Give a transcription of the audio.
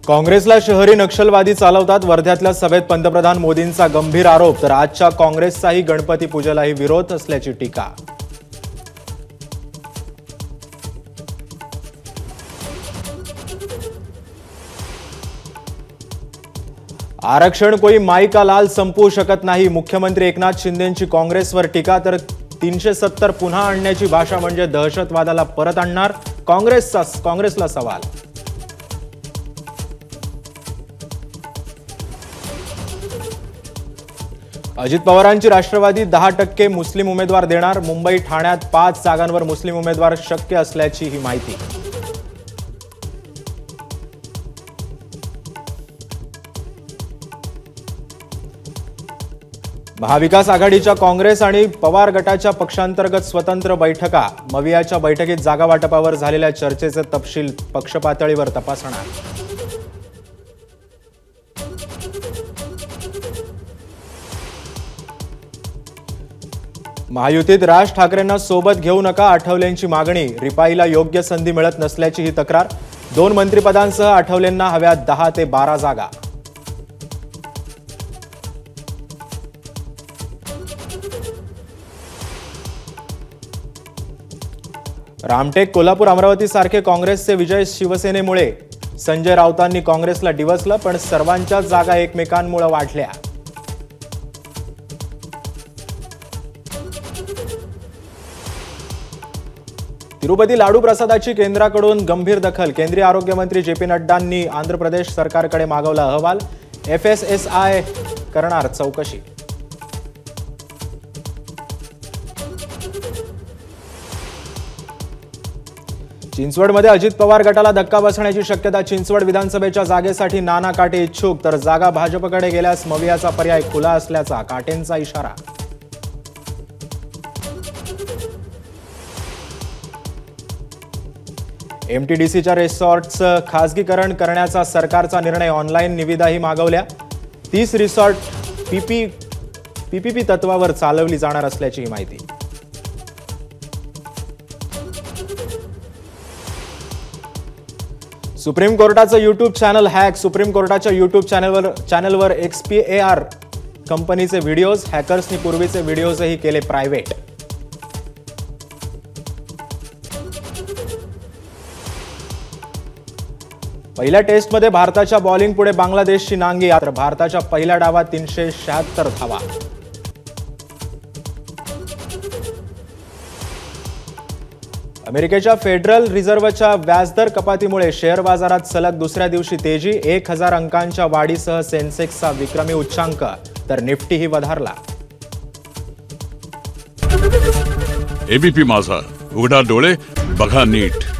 काँग्रेसला शहरी नक्षलवादी चालवतात। वर्ध्यातल्या सभेत पंतप्रधान मोदींचा गंभीर आरोप, तर आजच्या काँग्रेसचाही गणपती पूजेलाही विरोध असल्याची टीका। आरक्षण कोई माई का लाल संपवू शकत नाही, मुख्यमंत्री एकनाथ शिंदेंची काँग्रेसवर टीका। तर 370 पुन्हा आणण्याची भाषा म्हणजे दहशतवादाला परत आणणार, काँग्रेसला सवाल। अजित पवारांची राष्ट्रवादी 10% मुस्लिम उमेदवार देणार, मुंबई ठाण्यात 5 जागांवर मुस्लिम उमेदवार शक्य असल्याची ही माहिती। महाविकास आघाडीच्या काँग्रेस आणि पवार गटाच्या पक्षांतर्गत स्वतंत्र बैठका, मवियाच्या बैठकीत जागा वाटपावर झालेल्या चर्चेचे तपशील पक्ष पातळीवर तपासणार। महायुतीत राज ठाकरेंना सोबत घेऊ नका, आठवलेंची मागणी। रिपाईला योग्य संधी मिळत नसल्याची ही तक्रार। 2 मंत्रिपदांसह आठवलेंना हव्यात 10 ते 12 जागा। रामटेक, कोल्हापूर, अमरावती सारखे काँग्रेसचे विजय शिवसेनेमुळे। संजय राऊतांनी काँग्रेसला डिवचलं, पण सर्वांच्याच जागा एकमेकांमुळे वाढल्या। तिरुपती लाडू प्रसादाची केंद्राकडून गंभीर दखल, केंद्रीय आरोग्य मंत्री जे.पी. नड्डांनी आंध्र प्रदेश सरकारकडे मागवला अहवाल। FSSAI करणार चौकशी। चिंचवडमध्ये अजित पवार गटाला धक्का बसण्याची शक्यता। चिंचवड विधानसभेच्या जागेसाठी नाना काटे इच्छुक, तर जागा भाजपकडे गेल्यास मवियाचा पर्याय खुला असल्याचा काटेंचा इशारा। MTDCच्या रिसॉर्टचं खासगीकरण करण्याचा सरकारचा निर्णय, ऑनलाईन निविदाही मागवल्या। 30 रिसॉर्ट PPP तत्वावर चालवली जाणार असल्याची माहिती। सुप्रीम कोर्टाचं यूट्यूब चॅनल हॅक, सुप्रीम कोर्टाच्या यूट्यूब चॅनलवर XPAR कंपनीचे व्हिडिओज, हॅकर्सनी पूर्वीचे व्हिडिओजही केले प्रायव्हेट। पहिल्या टेस्टमध्ये भारताच्या बॉलिंग पुढे बांगलादेशची नांगी, तर भारताच्या पहिल्या डावात 376 धावा। अमेरिकेच्या फेडरल रिझर्व्हच्या व्याजदर कपातीमुळे शेअर बाजारात सलग दुसऱ्या दिवशी तेजी। 1000 अंकांच्या वाढीसह सेन्सेक्सचा विक्रमी उच्चांक, तर निफ्टीही वधारला। ABP माझा, उघडा डोळे बघा नीट।